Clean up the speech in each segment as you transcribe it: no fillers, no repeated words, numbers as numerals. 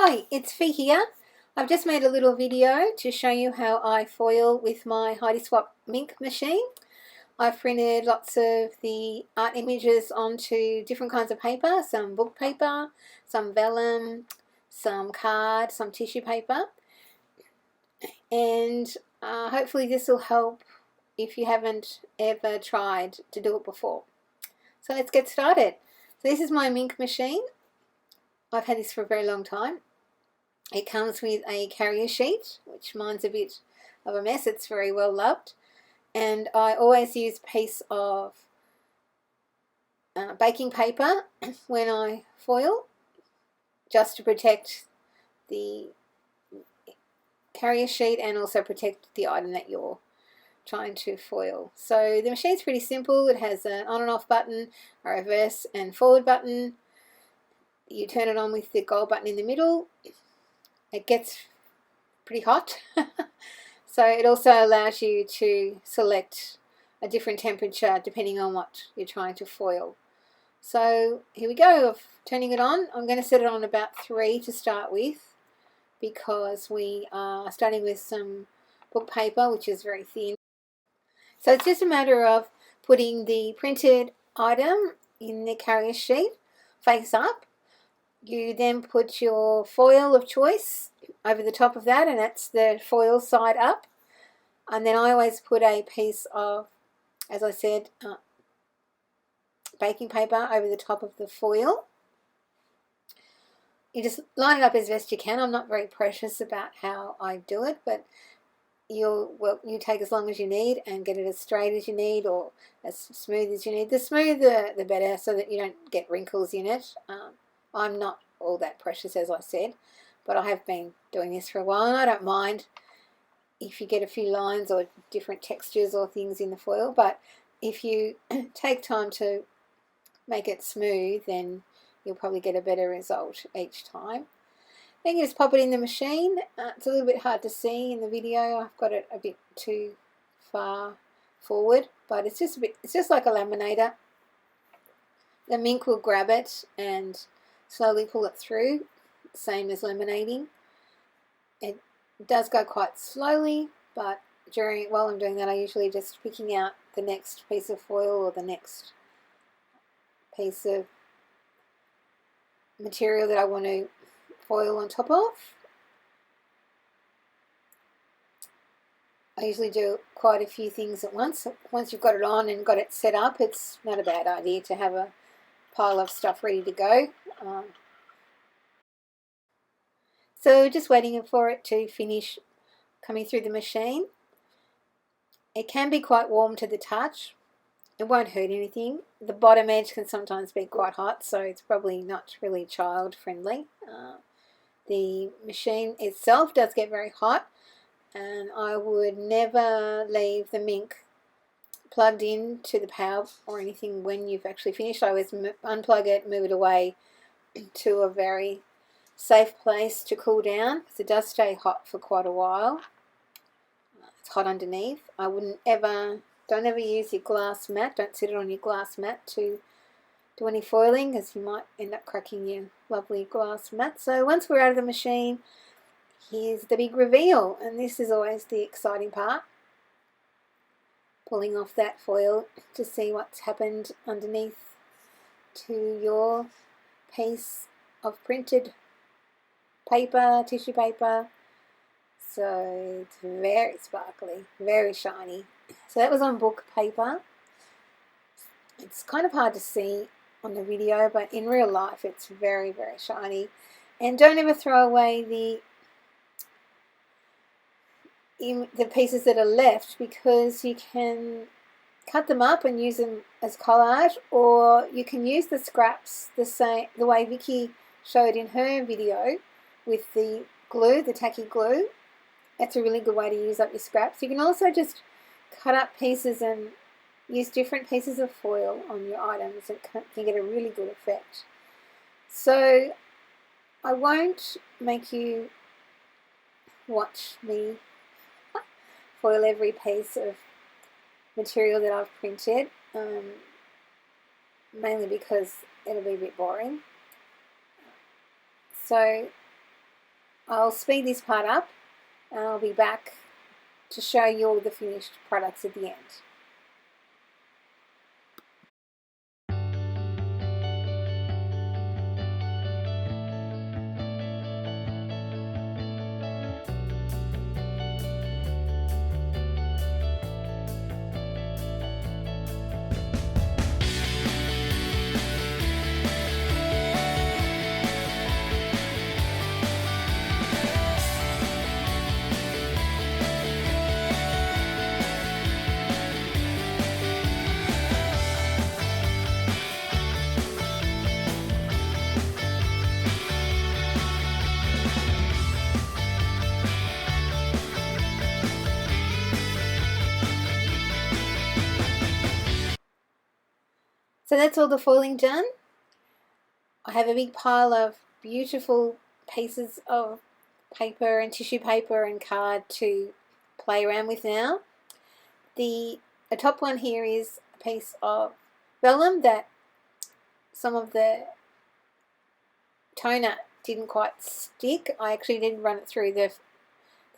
Hi, it's Fee here. I've just made a little video to show you how I foil with my Heidi Swap ink machine. I've printed lots of the art images onto different kinds of paper, some book paper, some vellum, some card, some tissue paper, and hopefully this will help if you haven't ever tried to do it before. So let's get started. So this is my ink machine. I've had this for a very long time. It comes with a carrier sheet, which mine's a bit of a mess. It's very well loved. And I always use a piece of baking paper when I foil, just to protect the carrier sheet and also protect the item that you're trying to foil. So the machine's pretty simple. It has an on and off button, a reverse and forward button. You turn it on with the gold button in the middle. It gets pretty hot. So it also allows you to select a different temperature depending on what you're trying to foil. So here we go, of turning it on. I'm going to set it on about 3 to start with, because we are starting with some book paper, which is very thin. So it's just a matter of putting the printed item in the carrier sheet face up. You then put your foil of choice over the top of that, and that's the foil side up. And then I always put a piece of, as I said, baking paper over the top of the foil. You just line it up as best you can. I'm not very precious about how I do it, but you take as long as you need and get it as straight as you need, or as smooth as you need. The smoother the better, so that you don't get wrinkles in it. I'm not all that precious, as I said, but I have been doing this for a while, and I don't mind if you get a few lines or different textures or things in the foil. But if you take time to make it smooth, then you'll probably get a better result each time. Then you just pop it in the machine. It's a little bit hard to see in the video. I've got it a bit too far forward, but it's just like a laminator. The ink will grab it and slowly pull it through, same as laminating. It does go quite slowly, but while I'm doing that, I usually just picking out the next piece of foil or the next piece of material that I want to foil on top of. I usually do quite a few things at once. Once you've got it on and got it set up, it's not a bad idea to have a pile of stuff ready to go. So just waiting for it to finish coming through the machine. It can be quite warm to the touch. It won't hurt anything. The bottom edge can sometimes be quite hot, so it's probably not really child friendly. The machine itself does get very hot, and I would never leave the ink plugged in to the power or anything when you've actually finished. I always unplug it, move it away to a very safe place to cool down, because it does stay hot for quite a while. It's hot underneath. Don't ever use your glass mat. Don't sit it on your glass mat to do any foiling, because you might end up cracking your lovely glass mat. So once we're out of the machine, here's the big reveal, and this is always the exciting part. Pulling off that foil to see what's happened underneath to your piece of printed paper, tissue paper. So it's very sparkly, very shiny. So that was on book paper. It's kind of hard to see on the video, but in real life it's very, very shiny. And don't ever throw away the pieces that are left, because you can cut them up and use them as collage, or you can use the scraps the way Vicky showed in her video with the glue, the tacky glue. That's a really good way to use up your scraps. You can also just cut up pieces and use different pieces of foil on your items. It can get a really good effect. So I won't make you watch me foil every piece of material that I've printed, mainly because it'll be a bit boring. So I'll speed this part up and I'll be back to show you all the finished products at the end. So that's all the foiling done. I have a big pile of beautiful pieces of paper and tissue paper and card to play around with now. The top one here is a piece of vellum that some of the toner didn't quite stick. I actually did run it through the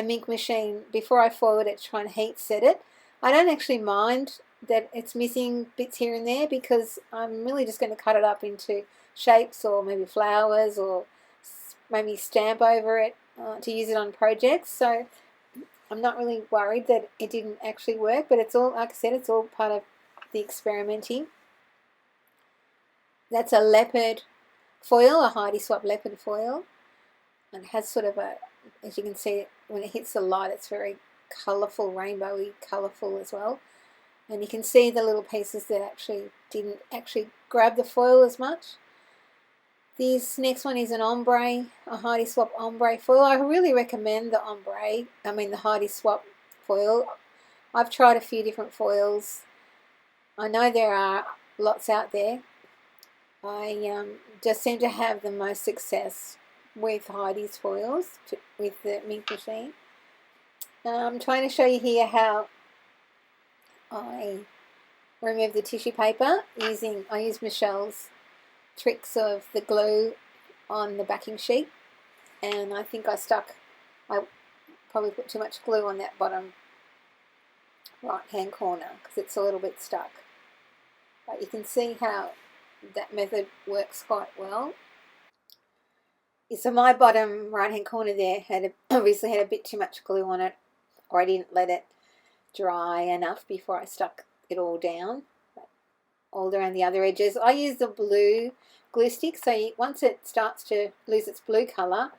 mink machine before I foiled it to try and heat set it. I don't actually mind that it's missing bits here and there because I'm really just going to cut it up into shapes or maybe flowers or maybe stamp over it to use it on projects. So I'm not really worried that it didn't actually work, but it's all, like I said, it's all part of the experimenting. That's a leopard foil, a Heidi Swap leopard foil, and it has sort of a, as you can see, when it hits the light, it's very colourful, rainbowy, colourful as well. And you can see the little pieces that actually didn't actually grab the foil as much. This next one is an ombre, a Heidi Swap ombre foil. I really recommend the the Heidi Swap foil. I've tried a few different foils. I know there are lots out there. I just seem to have the most success with Heidi's foils, with the mink machine. I'm trying to show you here how I remove the tissue paper I use Michelle's tricks of the glue on the backing sheet, and I think I probably put too much glue on that bottom right hand corner because it's a little bit stuck, but you can see how that method works quite well. So my bottom right hand corner there obviously had a bit too much glue on it, or I didn't let it dry enough before I stuck it all down. But all around the other edges I use the blue glue stick, so once it starts to lose its blue colour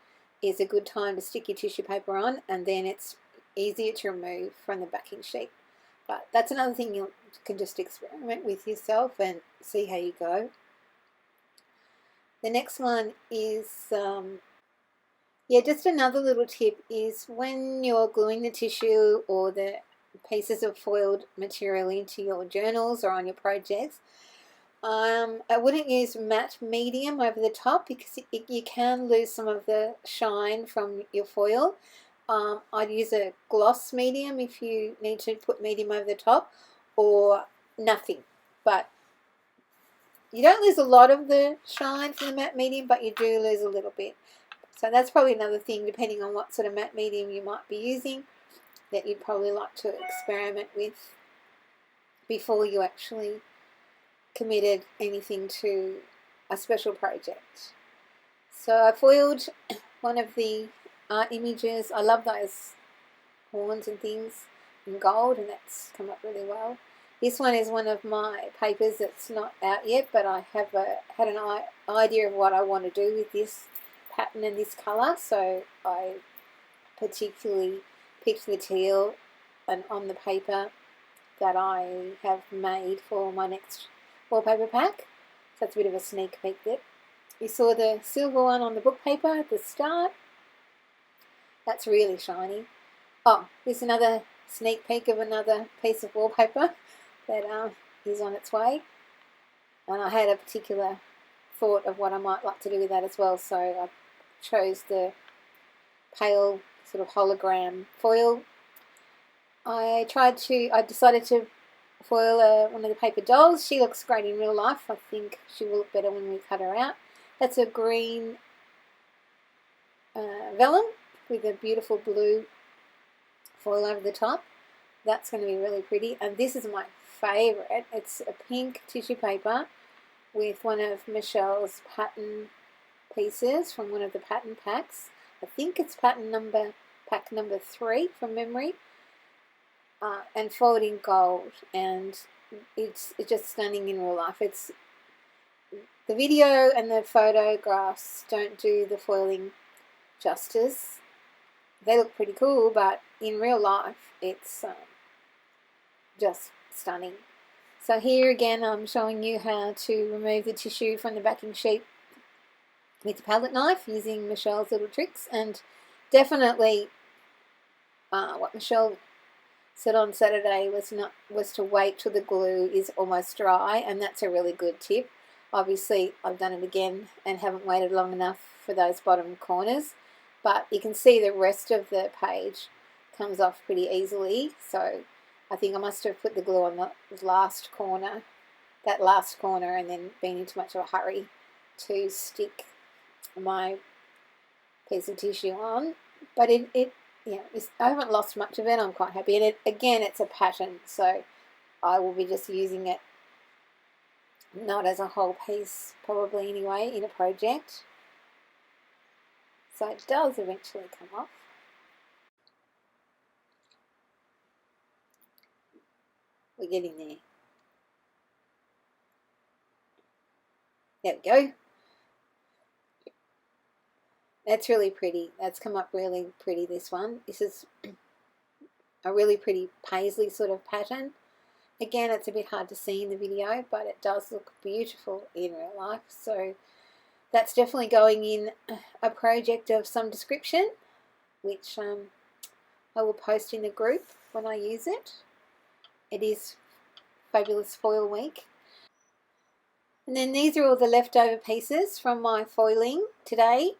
is a good time to stick your tissue paper on, and then it's easier to remove from the backing sheet. But that's another thing you can just experiment with yourself and see how you go. The next one is just another little tip is when you're gluing the tissue or the pieces of foiled material into your journals or on your projects, I wouldn't use matte medium over the top because you can lose some of the shine from your foil. I'd use a gloss medium if you need to put medium over the top, or nothing. But you don't lose a lot of the shine from the matte medium, but you do lose a little bit. So that's probably another thing, depending on what sort of matte medium you might be using, that you'd probably like to experiment with before you actually committed anything to a special project. So I foiled one of the art images. I love those horns and things in gold, and that's come up really well. This one is one of my papers that's not out yet, but I have had an idea of what I want to do with this pattern and this colour, so I particularly picked the teal and on the paper that I have made for my next wallpaper pack. So that's a bit of a sneak peek there. You saw the silver one on the book paper at the start. That's really shiny. Oh, here's another sneak peek of another piece of wallpaper that is on its way. And I had a particular thought of what I might like to do with that as well, so I chose the pale sort of hologram foil. I decided to foil one of the paper dolls. She looks great in real life. I think she will look better when we cut her out. That's a green vellum, with a beautiful blue foil over the top. That's going to be really pretty. And this is my favourite. It's a pink tissue paper with one of Michelle's pattern pieces from one of the pattern packs. I think it's pack number 3 from memory, and foiled in gold, and it's just stunning in real life. It's the video and the photographs don't do the foiling justice. They look pretty cool, but in real life it's just stunning. So here again I'm showing you how to remove the tissue from the backing sheet with the palette knife using Michelle's little tricks. And definitely what Michelle said on Saturday was to wait till the glue is almost dry, and that's a really good tip. Obviously I've done it again and haven't waited long enough for those bottom corners, but you can see the rest of the page comes off pretty easily. So I think I must have put the glue on the last corner, and then been in too much of a hurry to stick my piece of tissue on. But I haven't lost much of it. I'm quite happy. And again, it's a pattern, so I will be just using it not as a whole piece probably anyway in a project. So it does eventually come off. We're getting there. There we go. That's really pretty. That's come up really pretty, this one. This is a really pretty paisley sort of pattern. Again, it's a bit hard to see in the video, but it does look beautiful in real life. So that's definitely going in a project of some description, which I will post in the group when I use it. It is Fabulous Foil Week. And then these are all the leftover pieces from my foiling today.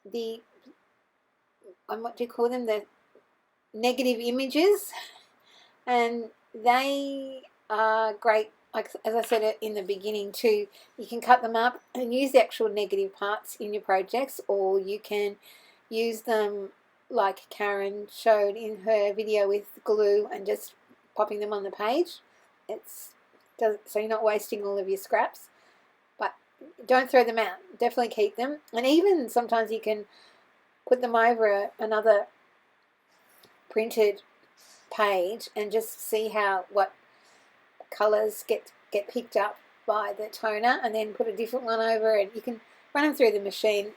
What do you call them? The negative images, and they are great. Like, as I said in the beginning too, you can cut them up and use the actual negative parts in your projects, or you can use them like Karen showed in her video with glue and just popping them on the page. So you're not wasting all of your scraps. But don't throw them out. Definitely keep them. And even sometimes you can put them over another printed page and just see what colours get picked up by the toner, and then put a different one over, and you can run them through the machine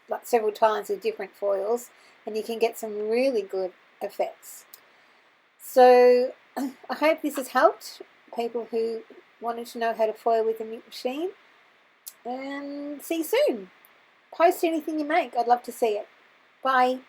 like several times with different foils, and you can get some really good effects. So I hope this has helped people who wanted to know how to foil with a mint machine. And see you soon. Post anything you make. I'd love to see it. Bye.